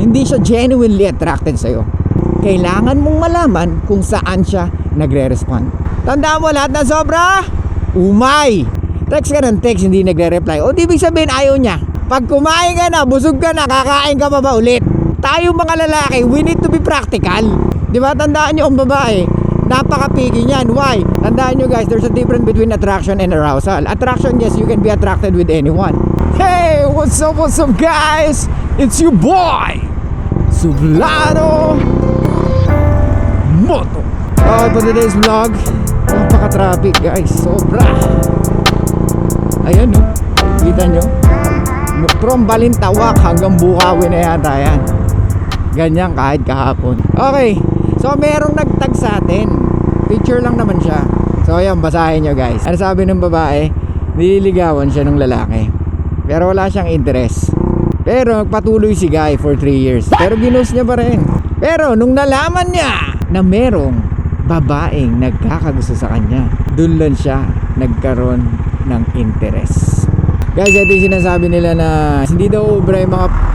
hindi siya genuinely attracted sa'yo. Kailangan mong malaman kung saan siya nagre-respond. Tandaan mo, lahat na sobra, umay. Text ka ng text, hindi nagre-reply. O di ibig sabihin ayaw niya. Pag kumain ka na, busog ka na, kakain ka pa ba ulit? Tayo mga lalaki, we need to be practical. Di ba? Tandaan nyo ang babae, napaka-picky niyan. Why? Tandaan nyo guys, there's a difference between attraction and arousal. Attraction, yes, you can be attracted with anyone. Hey, what's up guys? It's your boy, Sublano Moto. Okay, for today's vlog, napaka-traffic guys, sobra. Ayan no, kita nyo, from Balintawak hanggang Bukawi na yata yan. Ganyan kahit kahapon. Okay, so merong nagtag sa atin. Picture lang naman siya. So ayan, basahin nyo guys. Ano sabi ng babae? Nililigawan siya ng lalaki, pero wala siyang interest. Pero nagpatuloy si guy for 3 years, pero ginost niya pa rin. Pero nung nalaman niya na merong babaeng nagkakagusto sa kanya, dun lang siya nagkaroon ng interest. Guys, ito yung sinasabi nila na hindi daw obra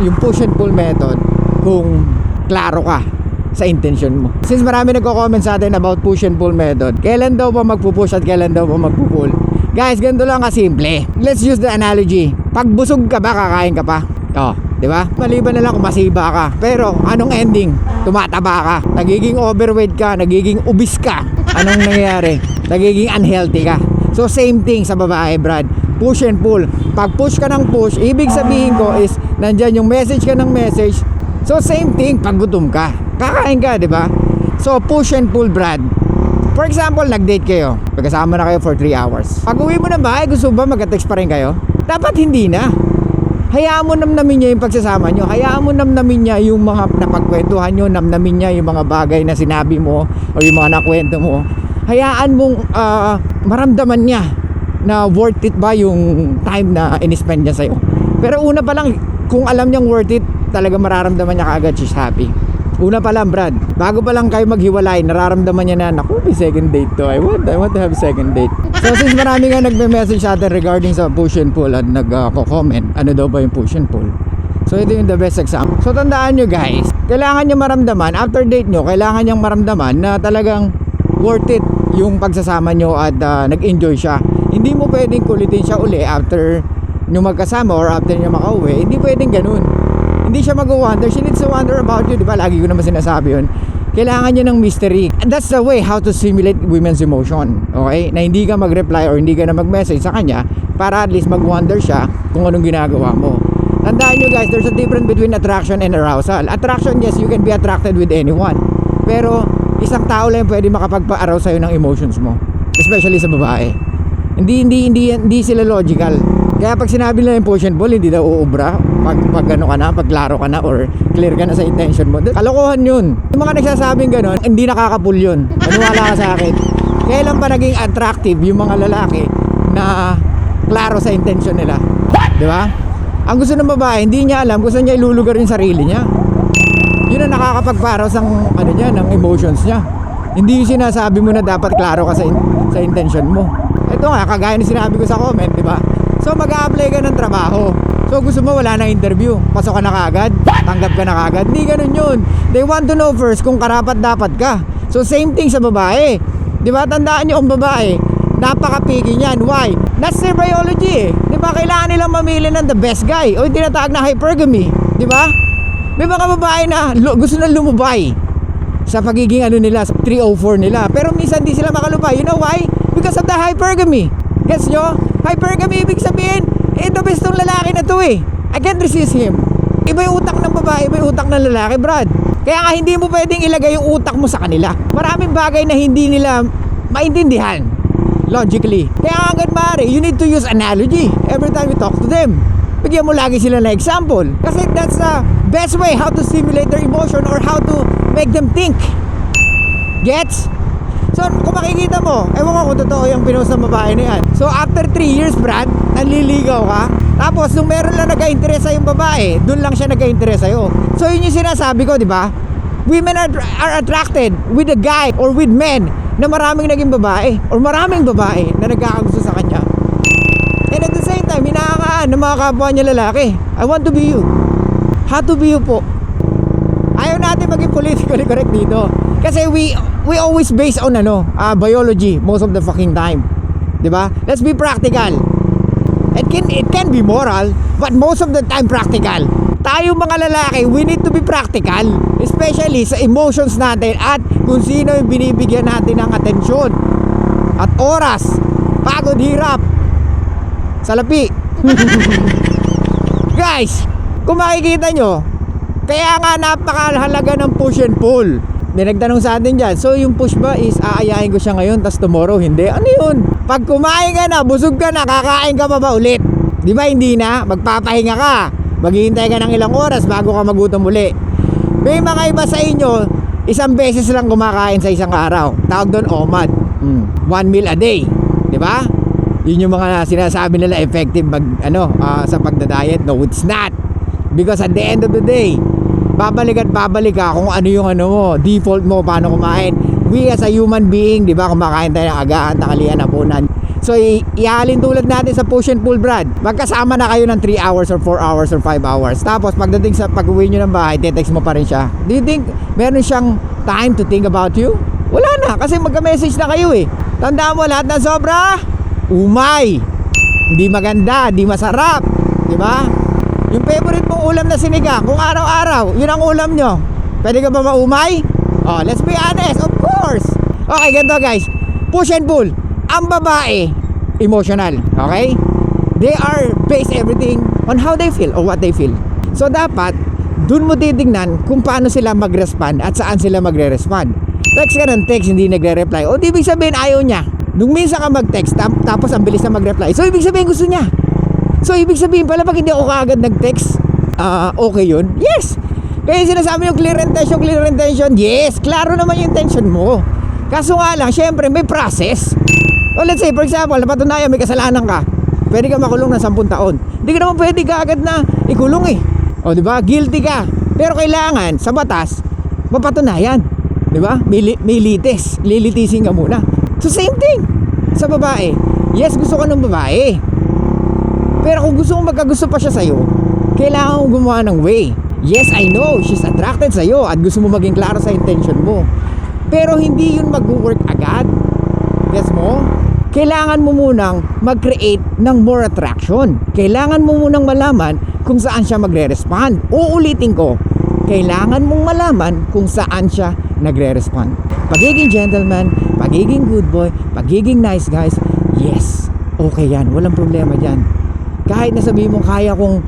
yung push and pull method kung klaro ka sa intention mo. Since marami nagko-comment sa atin about push and pull method, kailan daw pa magpupush at kailan daw pa magpupull? Guys, ganito lang kasimple. Let's use the analogy. Pag busog ka ba, kakain ka pa? Oh, di ba? Maliban na lang kung masiba ka. Pero anong ending? Tumataba ka. Nagiging overweight ka, nagiging obese ka. Anong nangyayari? Nagiging unhealthy ka. So same thing sa babae, Brad. Push and pull. Pag push ka ng push, ibig sabihin ko is nandyan yung message ka ng message. So same thing pag gutom ka. Kakain ka, di ba? So push and pull, Brad. For example, nag-date kayo. Pagkasama na kayo for 3 hours. Pag uwi mo na ba, gusto ba mag-text pa rin kayo? Dapat hindi na. Hayaan mo namnamin niya yung pagsasama nyo. Hayaan mo namnamin niya yung mga napagkwentuhan nyo. Namnamin niya yung mga bagay na sinabi mo o yung mga nakwento mo. Hayaan mong maramdaman niya na worth it ba yung time na in-spend niya sa'yo. Pero una pa lang, kung alam niyang worth it, talaga mararamdaman niya kaagad she's happy. Una pa lang, Brad, bago pa lang kayo maghiwalay, nararamdaman niya na, naku, may second date to. I want to have second date. So since marami nga nagme-message sa atin regarding sa push and pull at nagko-comment, ano daw ba yung push and pull? So ito yung the best example. So tandaan nyo guys, kailangan nyo maramdaman, after date nyo, kailangan nyang maramdaman na talagang worth it yung pagsasama nyo at nag-enjoy siya. Hindi mo pwedeng kulitin siya uli after nyo magkasama or after nyo makauwi. Hindi pwedeng ganun. Hindi siya mag-wonder. She needs to wonder about you. Diba? Lagi ko naman sinasabi yun. Kailangan niya ng mystery. And that's the way how to simulate women's emotion. Okay? Na hindi ka mag-reply or hindi ka na mag-message sa kanya para at least mag-wonder siya kung anong ginagawa mo. Tandaan nyo guys, there's a difference between attraction and arousal. Attraction, yes, you can be attracted with anyone. Pero isang tao lang pwede makapagpa-arouse sa'yo ng emotions mo. Especially sa babae. Hindi sila logical. Kaya pag sinabi nila yung push and pull, hindi daw uubra. Pag ano ka na, pag klaro ka na or clear ka na sa intention mo. Kalokohan yun. Yung mga nagsasabing gano'n, hindi nakakapull yun. Maniwala ka sa akin. Kailan pa naging attractive yung mga lalaki na klaro sa intention nila? Di ba? Ang gusto ng babae, hindi niya alam kung saan niya ilulugar yung sarili niya. Yun ang nakakapagparos ng emotions niya. Hindi yung sinasabi mo na dapat klaro ka sa intention mo. Ito nga, kagaya ng sinabi ko sa comment, di ba? So mag-a-apply ka ng trabaho. So gusto mo wala na interview, pasok ka na kagad, tanggap ka na kagad. Hindi ganun yun. They want to know first kung karapat-dapat ka. So same thing sa babae. Di ba? Tandaan nyo ang babae, napaka-picky niyan. Why? That's their biology eh. Di ba? Kailangan nilang mamili ng the best guy o yung tinatawag na hypergamy. Di ba? May mga babae na gusto na lumubay sa pagiging nila, sa 304 nila. Pero minsan di sila makalubay. You know why? Because of the hypergamy. Gets nyo? Hypergamy ibig sabihin, the best tong lalaki na to eh. I can't resist him. Iba yung utak ng babae, iba yung utak ng lalaki, Brad. Kaya nga hindi mo pwedeng ilagay yung utak mo sa kanila. Maraming bagay na hindi nila maintindihan logically. Kaya hanggang maaari, you need to use analogy every time you talk to them. Bigyan mo lagi sila na example. Kasi that's the best way how to stimulate their emotion or how to make them think. Gets? So kung makikita mo, ewan ko kung totoo yung pinost ng babae na yan. So after 3 years, Brad, nanliligaw ka. Tapos nung meron lang nagka-interest sa yung babae, dun lang siya nagka-interest sa'yo. So yun yung sinasabi ko, di ba? Women are attracted with a guy or with men na maraming naging babae or maraming babae na nagkakagusto sa kanya. And at the same time, hinahangaan ng mga kapwa niya lalaki. I want to be you. How to be you po. Ayaw natin maging politically correct dito. Kasi we always base on biology most of the fucking time. 'Di ba? Let's be practical. It can be moral, but most of the time practical. Tayo mga lalaki, we need to be practical, especially sa emotions natin at kung sino yung binibigyan natin ng atensyon at oras, pagod, hirap, salapi. Guys, kung makikita nyo, kaya nga napakahalaga ng push and pull. May nagtanong sa atin dyan, so yung push ba is aayahin ko siya ngayon tas tomorrow hindi? Ano yun? Pag kumain ka na, busog ka na, kakain ka pa ba ulit? Di ba hindi na? Magpapahinga ka, maghihintay ka ng ilang oras bago ka magutom uli. May mga iba sa inyo, isang beses lang kumakain sa isang araw. Tawag doon OMAD. 1 meal a day. Di ba? Yun yung mga sinasabi nila effective sa pagda-diet. No, it's not. Because at the end of the day, babalik at babalik ka kung ano yung default mo, paano kumain. We as a human being, di ba, kumakain tayo ng agahan, tanghalian, hapunan. So, ihalin tulad natin sa push and pull, Brad. Magkasama na kayo ng 3 hours or 4 hours or 5 hours. Tapos, pagdating sa pag-uwi nyo ng bahay, text mo pa rin siya. Do you think meron siyang time to think about you? Wala na, kasi magka-message na kayo eh. Tandaan mo, lahat ng sobra, umay. Hindi maganda, hindi masarap. Di ba? Yung favorite mong ulam na sinigang, kung araw-araw, yun ang ulam nyo, pwede ka ba maumay? Oh, let's be honest, of course. Okay, ganito guys, push and pull. Ang babae, emotional, okay? They are based everything on how they feel or what they feel. So dapat, dun mo titignan kung paano sila mag-respond at saan sila magre-respond. Text ka ng text, hindi nagre-reply. O di ibig sabihin ayaw niya. Nung minsan ka mag-text, tapos ang bilis na mag-reply. So ibig sabihin gusto niya. So ibig sabihin pala pag hindi ako kaagad nag-text, okay yun? Yes! Kaya sinasabi yung clear intention, yes, klaro naman yung intention mo. Kaso nga lang, syempre may process. O let's say, for example, napatunayan may kasalanan ka, pwede ka makulong ng 10 taon. Hindi ka naman pwede kaagad na ikulong eh. O di ba? Guilty ka. Pero kailangan sa batas mapatunayan. Di ba? May lilitisin ka muna. So same thing sa babae. Yes, gusto ka ng babae. Pero kung gusto mong magkagusto pa siya sa'yo, kailangan mong gumawa ng way. Yes, I know, she's attracted sa'yo at gusto mo maging klaro sa intention mo. Pero hindi yun mag-work agad. Gets mo? Kailangan mo munang mag-create ng more attraction. Kailangan mo munang malaman kung saan siya magre-respond. Uulitin ko, kailangan mong malaman kung saan siya nagre-respond. Pagiging gentleman, pagiging good boy, pagiging nice guys, yes, okay yan, walang problema dyan. Kahit na sabihin mong kaya kong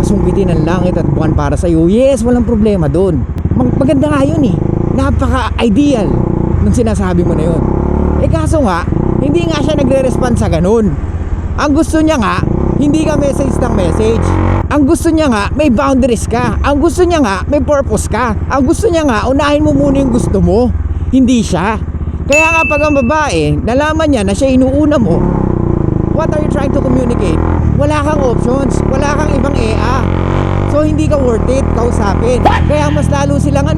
sungkitin ang langit at buwan para sa iyo, yes, walang problema doon. Maganda nga yun eh. Napaka-ideal ng sinasabi mo na yun. Eh kaso nga, hindi nga siya nagre-respond sa ganun. Ang gusto niya nga, hindi ka message ng message. Ang gusto niya nga, may boundaries ka. Ang gusto niya nga, may purpose ka. Ang gusto niya nga, unahin mo muna yung gusto mo. Hindi siya. Kaya nga pag ang babae, nalaman niya na siya inuuna mo, what are you trying to communicate? Wala kang options, wala kang ibang EA. So hindi ka worth it kausapin. Kaya mas lalo silang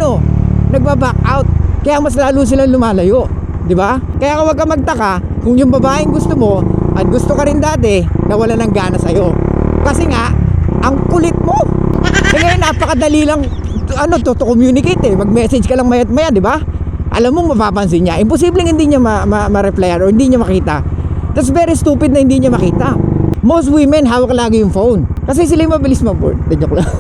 nagba-back out. Kaya mas lalo silang lumalayo, 'di ba? Kaya huwag ka magtaka kung yung babaeng gusto mo at gusto ka rin dati na wala nang gana sa iyo. Kasi nga ang kulit mo. Kaya napakadali lang to communicate eh. Mag-message ka lang mayat-maya, 'di ba? Alam mo mapapansin niya, imposibleng hindi niya ma-replyan or hindi niya makita. That's very stupid na hindi niya makita. Most women hawak lagi yung phone kasi sila yung mabilis mag-board. Joke lang.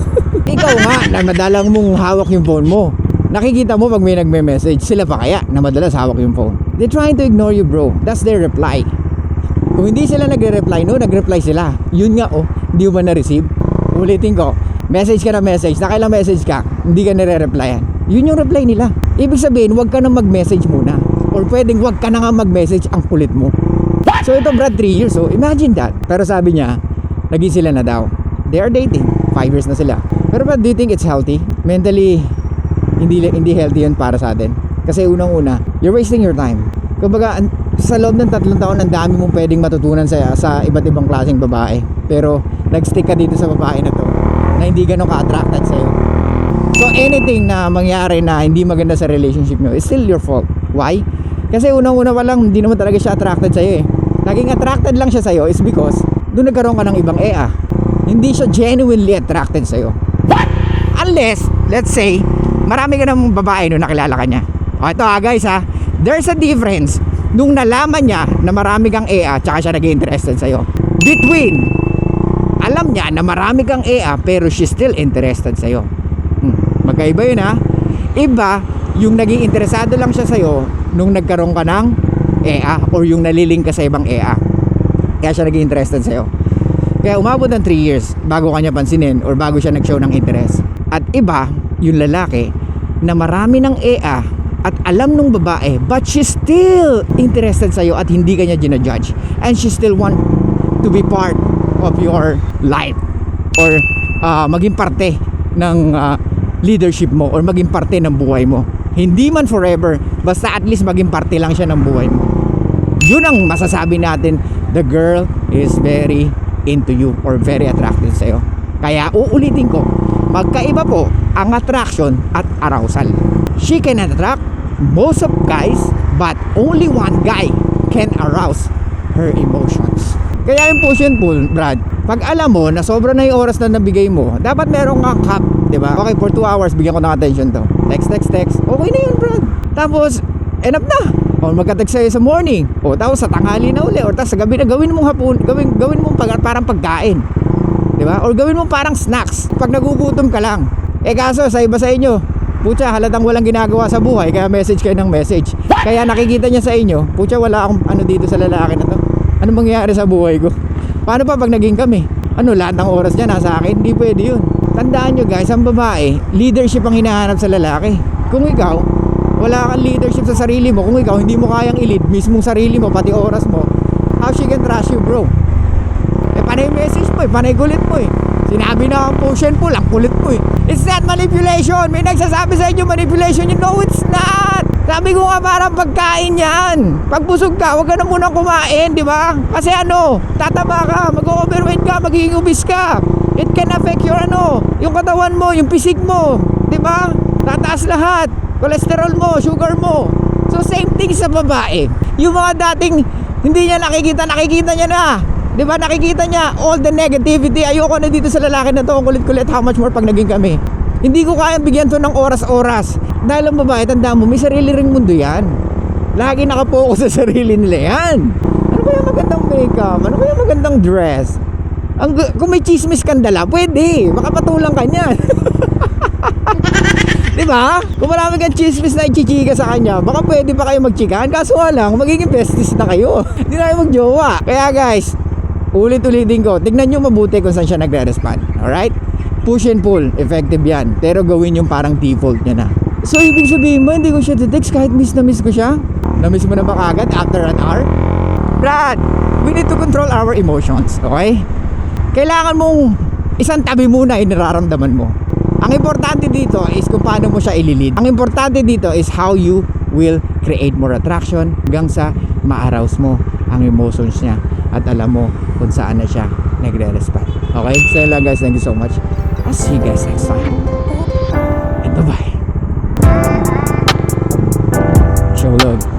Ikaw nga na madalang mong hawak yung phone mo, nakikita mo pag may nagme-message, sila pa kaya na madalas hawak yung phone? They're trying to ignore you, bro. That's their reply. Kung hindi sila nagre-reply, nagre-reply sila. Yun nga hindi mo ba na-receive? Ulitin ko, message ka na message, nakailang message ka, hindi ka nare-replyan. Yun yung reply nila. Ibig sabihin, wag ka na mag-message muna. Or pwedeng wag ka na nga mag-message, ang kulit mo. So ito Brad, 3 years, so imagine that. Pero sabi niya, naging sila na daw. They are dating, 5 years na sila. Pero Brad, do you think it's healthy? Mentally, hindi healthy yun para sa atin. Kasi unang-una, you're wasting your time. Kumbaga, sa loob ng 3 taon, ang dami mong pwedeng matutunan sa iba't ibang klaseng babae. Pero nag-stick ka dito sa babae na to, na hindi ganun ka-attracted sa'yo. So anything na mangyari na hindi maganda sa relationship nyo, it's still your fault. Why? Kasi unang-una pa lang, hindi naman talaga siya attracted sa'yo eh. Naging attracted lang siya sa'yo is because doon nagkaroon ka ng ibang EA. Hindi siya genuinely attracted sa'yo. Unless, let's say, marami ka ng babae nung nakilala ka niya. O ito guys there's a difference nung nalaman niya na marami kang EA tsaka siya naging interested sa'yo. Between alam niya na marami kang EA pero she's still interested sa'yo. Magkaiba yun Iba yung naging interesado lang siya sa'yo nung nagkaroon ka ng EA or yung naliling ka sa ibang EA. Kaya siya naging interested sa'yo. Kaya umabot ng 3 years bago kanya pansinin or bago siya nag-show ng interest. At iba yung lalaki na marami ng EA at alam nung babae but she's still interested sa'yo at hindi kanya ginajudge and she still want to be part of your life or maging parte ng leadership mo or maging parte ng buhay mo. Hindi man forever, basta at least maging parte lang siya ng buhay mo. Yun ang masasabi natin, the girl is very into you or very attracted sa'yo. Kaya uulitin ko, magkaiba po ang attraction at arousal. She can attract most of guys but only one guy can arouse her emotions. Kaya yung push and pull, Brad, pag alam mo na sobra na yung oras na nabigay mo, dapat meron kang cap, diba? Okay, for 2 hours bigyan ko ng attention to. Text. Okay na yun, Brad. Tapos, enough na. O magka-text sa'yo sa morning. O tapos sa tanghali na uli. O tapos sa gabi na gawin mong hapon, gawin mong parang pagkain. Diba? Or gawin mong parang snacks. Pag nagugutom ka lang. Kaso sa iba sa inyo, putya, halatang walang ginagawa sa buhay, kaya message kayo ng message. Kaya nakikita niya sa inyo, putya, wala akong dito sa lalaki na to. Ano mangyayari sa buhay ko? Paano pa pag naging kami? Lahat ng oras niya nasa akin? Hindi pwede yun. Tandaan nyo guys, ang babae, leadership ang hinahanap sa lalaki. Kung ikaw, wala kang leadership sa sarili mo, kung ikaw hindi mo kayang i-lead mismong sarili mo, pati oras mo, how she can trust you, bro? Panay message mo panay kulit mo Sinabi na ang push and pull, ang kulit mo It's not manipulation. May nagsasabi sa inyo manipulation. You know it's not. Sabi ko nga parang pagkain yan. Pag busog ka, huwag ka na munang kumain, di ba? Kasi tataba ka, mag-overweight ka, magiging obese ka. It can affect your yung katawan mo, yung pisig mo, di ba? Tataas lahat. Cholesterol mo, sugar mo. So same thing sa babae. Yung mga dating hindi niya nakikita niya na. Di ba nakikita niya all the negativity. Ayoko na dito sa lalaki na to, ang kulit-kulit, how much more pag naging kami. Hindi ko kayang bigyan to ng oras-oras. Dahil ang babae, tandaan mo, may sarili ring mundo yan. Lagi nakapokus sa sarili nila yan. Ano kaya magandang makeup? Ano kaya magandang dress? Kung may chismis kang dala, pwede. Makapatulang ka niyan. Diba? Kung marami kang chismis na ichichika sa kanya, baka pwede pa kayo magchikan. Kaso nga lang, magiging besties na kayo. Hindi na kayo magjowa. Kaya guys, ulit-ulitin ko, tignan nyo mabuti kung saan siya nagre-respond. Alright? Push and pull, effective yan. Pero gawin yung parang default niya na. So ibig sabihin mo, hindi ko siya text kahit miss na miss ko siya? Na-miss mo na ba kagad after an hour? Brad, we need to control our emotions, okay? Kailangan mong isang tabi muna yung nararamdaman mo. Ang importante dito is kung paano mo siya ililid. Ang importante dito is how you will create more attraction hanggang sa ma-arouse mo ang emotions niya at alam mo kung saan na siya nagre-respond. Okay? So yun lang guys, thank you so much. I'll see you guys next time. And bye-bye. Show love.